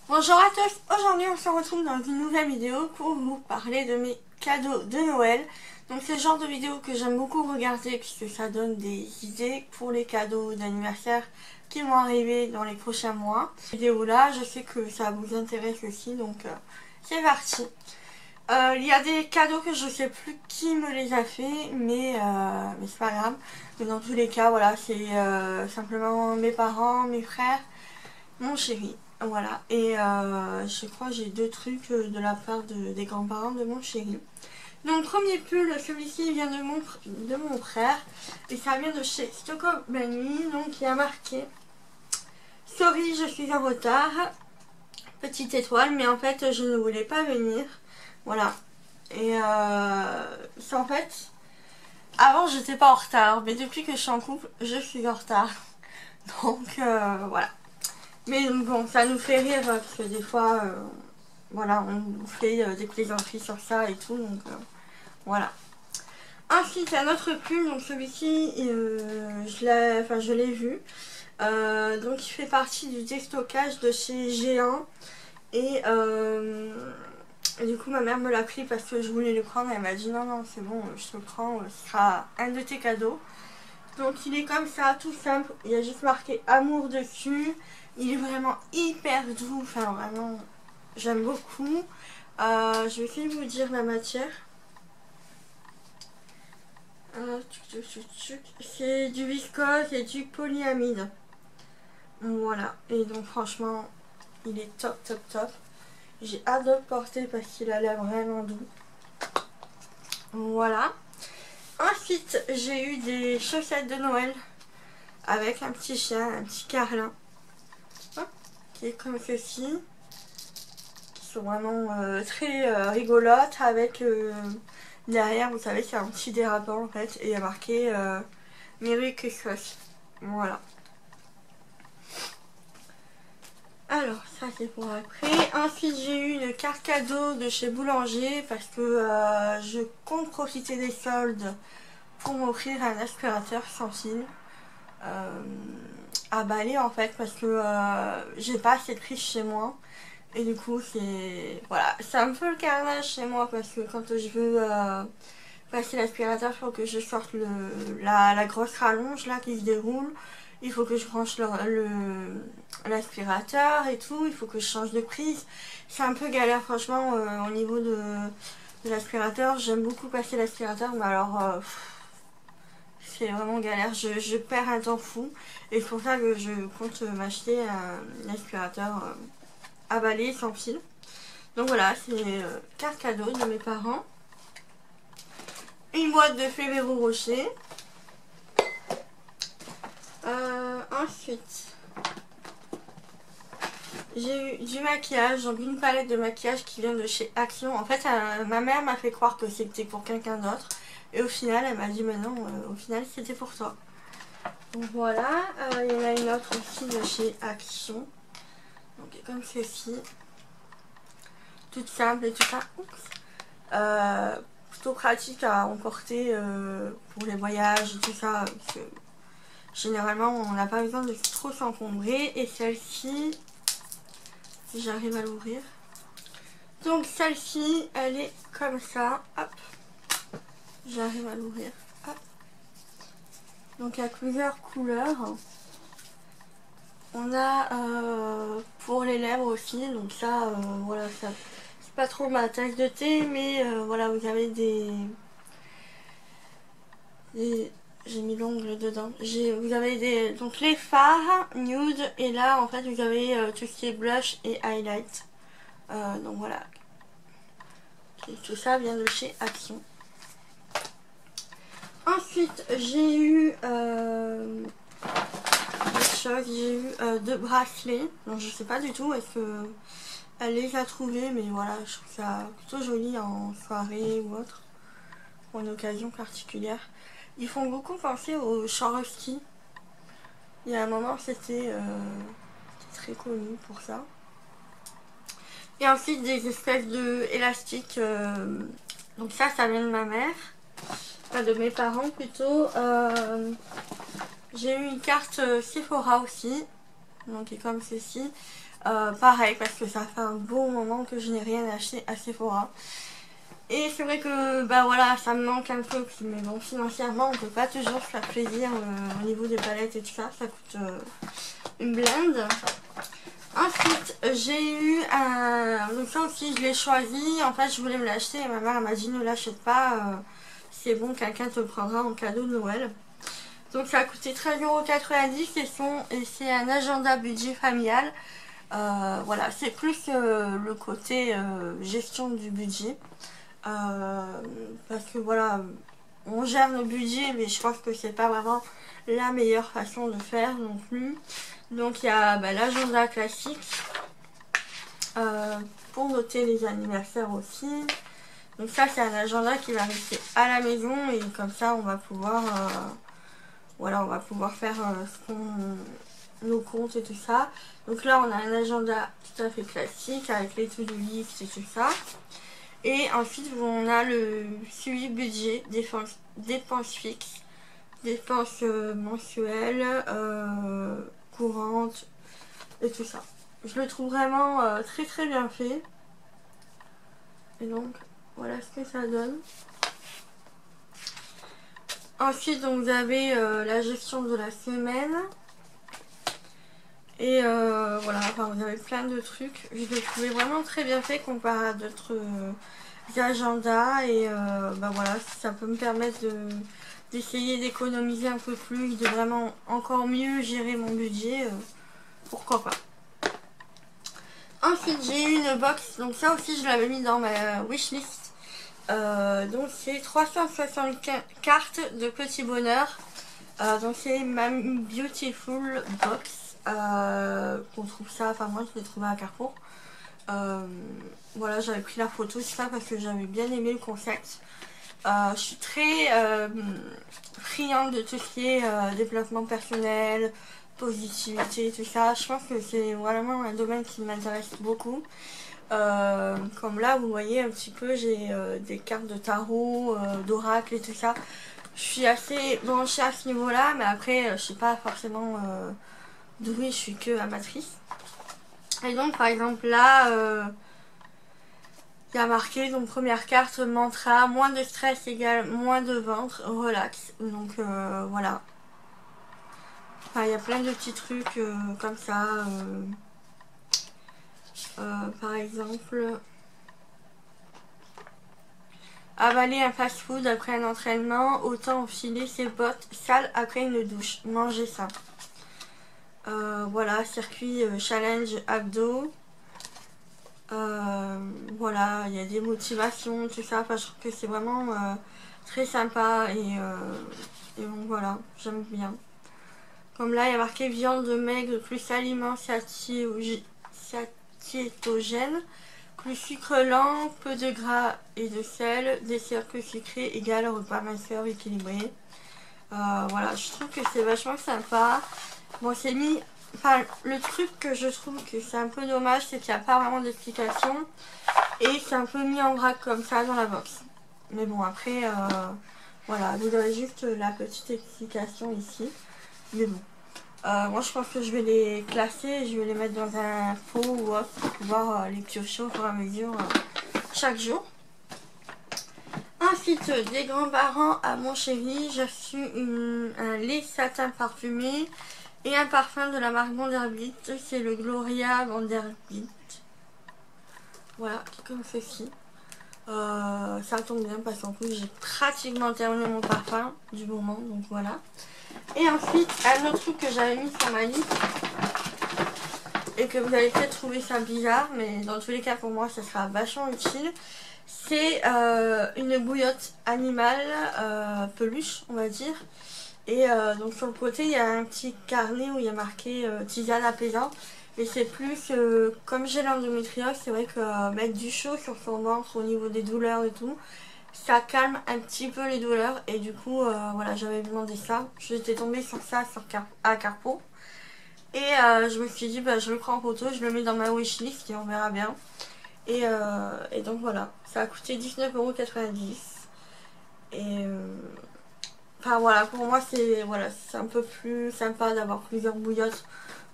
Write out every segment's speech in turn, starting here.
Bonjour à tous, aujourd'hui on se retrouve dans une nouvelle vidéo pour vous parler de mes cadeaux de Noël. Donc c'est le genre de vidéo que j'aime beaucoup regarder puisque ça donne des idées pour les cadeaux d'anniversaire qui vont arriver dans les prochains mois. Cette vidéo là, je sais que ça vous intéresse aussi, donc c'est parti. Il y a des cadeaux que je sais plus qui me les a fait, mais c'est pas grave. Mais dans tous les cas, voilà, c'est simplement mes parents, mes frères, mon chéri. Voilà, et je crois que j'ai deux trucs de la part des grands-parents de mon chéri. Donc premier pull, celui-ci vient de mon frère, et ça vient de chez Stockholm Benny, donc il a marqué Sorry, je suis en retard, petite étoile, mais en fait je ne voulais pas venir. Voilà, et c'est en fait, avant j'étais pas en retard, mais depuis que je suis en couple, je suis en retard. Donc voilà. Mais bon, ça nous fait rire parce que des fois, voilà, on nous fait des plaisanteries sur ça et tout, donc voilà. Ensuite, un autre pull, donc celui-ci, je l'ai vu. Donc il fait partie du déstockage de chez Géant. Et du coup, ma mère me l'a pris parce que je voulais le prendre. Elle m'a dit non, non, c'est bon, je te le prends, ce sera un de tes cadeaux. Donc il est comme ça, tout simple, il y a juste marqué amour dessus. Il est vraiment hyper doux, enfin vraiment, j'aime beaucoup. Je vais essayer de vous dire la matière. C'est du viscose et du polyamide. Voilà, et donc franchement, il est top, top, top. J'ai hâte de le porter parce qu'il a l'air vraiment doux. Voilà. Ensuite, j'ai eu des chaussettes de Noël avec un petit chien, un petit carlin, qui est comme ceci, qui sont vraiment très rigolotes, avec derrière, vous savez, c'est un petit dérapant en fait, et il y a marqué Merry Christmas. Voilà. Alors, ça c'est pour après. Ensuite, j'ai eu une carte cadeau de chez Boulanger parce que je compte profiter des soldes pour m'offrir un aspirateur sans fil. À balai en fait parce que j'ai pas assez de prise chez moi et du coup c'est voilà, c'est un peu le carnage chez moi parce que quand je veux passer l'aspirateur, il faut que je sorte la grosse rallonge là qui se déroule, il faut que je branche l'aspirateur et tout, il faut que je change de prise, c'est un peu galère franchement au niveau de l'aspirateur. J'aime beaucoup passer l'aspirateur, mais alors c'est vraiment galère, je perds un temps fou et c'est pour ça que je compte m'acheter un aspirateur à balai sans fil. Donc voilà, c'est carte cadeau de mes parents. Une boîte de Ferrero Rocher. Ensuite, j'ai eu du maquillage, donc une palette de maquillage qui vient de chez Action. En fait, ma mère m'a fait croire que c'était pour quelqu'un d'autre. Et au final, elle m'a dit, mais non, au final, c'était pour toi. Donc voilà, il y en a une autre aussi de chez Action. Donc comme ceci. Toute simple et tout ça. Plutôt pratique à emporter pour les voyages et tout ça. Parce que généralement, on n'a pas besoin de trop s'encombrer. Et celle-ci, si j'arrive à l'ouvrir. Donc celle-ci, elle est comme ça. Hop. J'arrive à l'ouvrir. Donc il y a plusieurs couleurs. On a pour les lèvres aussi, donc ça, voilà, ça c'est pas trop ma tasse de thé, mais voilà, vous avez j'ai mis l'ongle dedans. Vous avez donc les fards nude, et là en fait vous avez tout ce qui est blush et highlight. Donc voilà, et tout ça vient de chez Action. Ensuite j'ai eu j'ai eu deux bracelets, donc je sais pas du tout est-ce que elle les a trouvés, mais voilà, je trouve ça plutôt joli en soirée ou autre, pour une occasion particulière. Ils font beaucoup penser aux Swarovski. Il y a un moment c'était très connu pour ça. Et ensuite des espèces de élastiques, donc ça vient de ma mère, enfin de mes parents plutôt. J'ai eu une carte Sephora aussi, donc comme ceci. Pareil, parce que ça fait un bon moment que je n'ai rien acheté à Sephora. Et c'est vrai que bah voilà, ça me manque un peu, mais bon, financièrement on peut pas toujours se faire plaisir au niveau des palettes et tout ça, ça coûte une blinde. Ensuite j'ai eu un... donc ça aussi je l'ai choisi, en fait je voulais me l'acheter et ma mère m'a dit ne l'achète pas, c'est bon, quelqu'un te le prendra en cadeau de Noël. Donc ça a coûté 13,90 € et c'est un agenda budget familial. Voilà, c'est plus le côté gestion du budget. Parce que voilà, on gère nos budgets, mais je pense que c'est pas vraiment la meilleure façon de faire non plus. Donc il y a l'agenda classique pour noter les anniversaires aussi. Donc ça c'est un agenda qui va rester à la maison et comme ça on va pouvoir voilà, on va pouvoir faire nos comptes et tout ça. Donc là on a un agenda tout à fait classique avec les to-do list et tout ça. Et ensuite on a le suivi budget, dépenses fixes, dépenses mensuelles, courantes et tout ça. Je le trouve vraiment très très bien fait. Et donc voilà ce que ça donne. Ensuite donc vous avez la gestion de la semaine. Et voilà, enfin vous avez plein de trucs. Je l'ai trouvé vraiment très bien fait comparé à d'autres agendas. Et bah voilà, ça peut me permettre d'essayer d'économiser un peu plus, de vraiment encore mieux gérer mon budget. Pourquoi pas. Ensuite j'ai eu une box, donc ça aussi je l'avais mis dans ma wishlist. Donc c'est 360 cartes de petit bonheur. Donc c'est ma Beautiful Box. Qu'on trouve ça, enfin moi je l'ai trouvé à Carrefour. Voilà, j'avais pris la photo, c'est ça parce que j'avais bien aimé le concept. Je suis très friande de tout ce qui est développement personnel, positivité, tout ça. Je pense que c'est vraiment un domaine qui m'intéresse beaucoup. Comme là vous voyez un petit peu, j'ai des cartes de tarot, d'oracle et tout ça. Je suis assez branchée à ce niveau là, mais après je suis pas forcément douée, je suis que amatrice. Et donc par exemple là il y a marqué donc première carte mantra, moins de stress égale moins de ventre, relax. Donc voilà. Enfin il y a plein de petits trucs comme ça. Par exemple, avaler un fast-food après un entraînement, autant enfiler ses bottes sales après une douche. Manger ça. Voilà, circuit challenge abdos. Voilà, il y a des motivations, tout ça. Enfin, je trouve que c'est vraiment très sympa et donc voilà, j'aime bien. Comme là, il y a marqué viande maigre plus aliments satiétogènes, plus sucre lent, peu de gras et de sel, dessert peu sucré égale repas minceur équilibré. Voilà, je trouve que c'est vachement sympa. Bon, c'est mis... Enfin, le truc que je trouve que c'est un peu dommage, c'est qu'il n'y a pas vraiment d'explication. Et c'est un peu mis en vrac comme ça dans la box. Mais bon, après, voilà, vous aurez juste la petite explication ici. Mais bon. Moi, je pense que je vais les classer et je vais les mettre dans un pot ou autre pour pouvoir les piocher au fur et à mesure chaque jour. Ensuite, des grands-parents à mon chéri, j'ai reçu un lait satin parfumé et un parfum de la marque Vanderbilt. C'est le Gloria Vanderbilt. Voilà, comme ceci. Ça tombe bien parce qu'en plus j'ai pratiquement terminé mon parfum du moment, donc voilà. Et ensuite, un autre truc que j'avais mis sur ma liste et que vous allez peut-être trouver ça bizarre, mais dans tous les cas pour moi ça sera vachement utile. C'est une bouillotte animale, peluche on va dire. Et donc sur le côté il y a un petit carnet où il y a marqué tisane apaisante. Et c'est plus, comme j'ai l'endométriose, c'est vrai que mettre du chaud sur son ventre au niveau des douleurs et tout, ça calme un petit peu les douleurs. Et du coup, voilà, j'avais demandé ça. J'étais tombée sur ça à Carrefour. Et je me suis dit, bah, je le prends en photo, je le mets dans ma wishlist et on verra bien. Et donc voilà, ça a coûté 19,90 €. Et enfin voilà, pour moi c'est voilà, un peu plus sympa d'avoir plusieurs bouillottes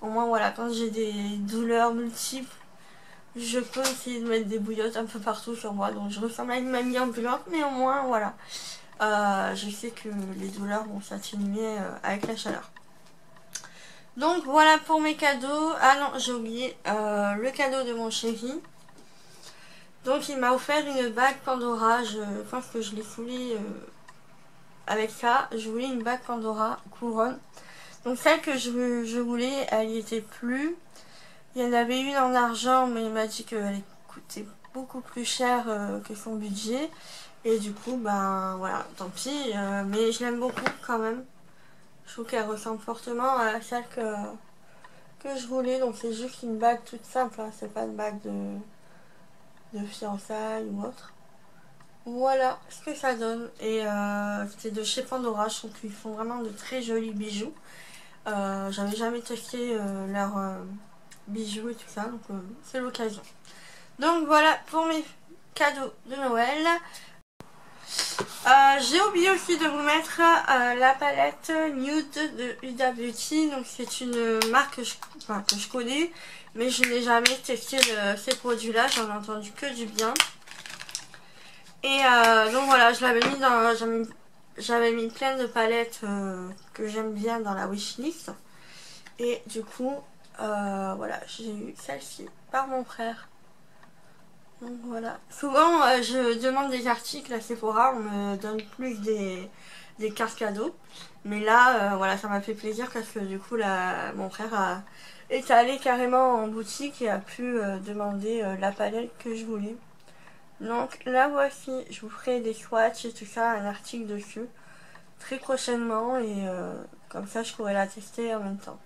Au moins voilà, quand j'ai des douleurs multiples, je peux essayer de mettre des bouillottes un peu partout sur moi. Donc je ressemble à une mamie ambulante, mais au moins voilà. Je sais que les douleurs vont s'atténuer avec la chaleur. Donc voilà pour mes cadeaux. Ah non, j'ai oublié le cadeau de mon chéri. Donc il m'a offert une bague Pandora. Je pense que je l'ai saoulé avec ça. Je voulais une bague Pandora couronne. Donc celle que je voulais, elle n'y était plus. Il y en avait une en argent, mais il m'a dit qu'elle coûtait beaucoup plus cher que son budget. Et du coup, ben voilà, tant pis. Mais je l'aime beaucoup quand même. Je trouve qu'elle ressemble fortement à celle que je voulais. Donc c'est juste une bague toute simple, hein. C'est pas une bague de fiançailles ou autre. Voilà ce que ça donne. Et c'est de chez Pandora. Je trouve qu'ils font vraiment de très jolis bijoux. J'avais jamais testé leurs bijoux et tout ça, donc c'est l'occasion. Donc voilà pour mes cadeaux de Noël. J'ai oublié aussi de vous mettre la palette Nude de Huda Beauty. Donc c'est une marque que je connais, mais je n'ai jamais testé ces produits là, j'en ai entendu que du bien. Et donc voilà, je l'avais mis dans, j'avais mis plein de palettes que j'aime bien dans la wishlist. Et du coup voilà, j'ai eu celle-ci par mon frère. Donc voilà. Souvent je demande des articles à Sephora, on me donne plus des cartes cadeaux. Mais là voilà, ça m'a fait plaisir parce que du coup là, mon frère est allé carrément en boutique et a pu demander la palette que je voulais. Donc là voici, je vous ferai des swatchs et tout ça, un article dessus très prochainement et comme ça je pourrai la tester en même temps.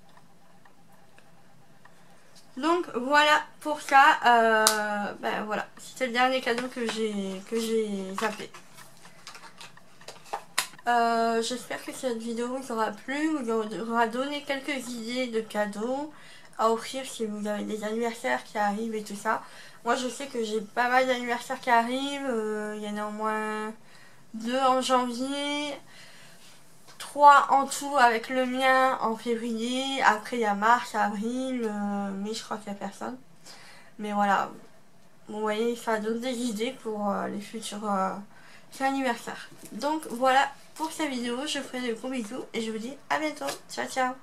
Donc voilà pour ça, ben voilà, c'était le dernier cadeau que j'ai zappé. J'espère que cette vidéo vous aura plu, vous aura donné quelques idées de cadeaux à offrir si vous avez des anniversaires qui arrivent et tout ça. Moi je sais que j'ai pas mal d'anniversaires qui arrivent, il y en a au moins 2 en janvier, 3 en tout avec le mien en février, après il y a mars, avril, mais je crois qu'il n'y a personne. Mais voilà, vous voyez, ça donne des idées pour les futurs anniversaires. Donc voilà pour cette vidéo, je vous fais de gros bisous et je vous dis à bientôt. Ciao ciao.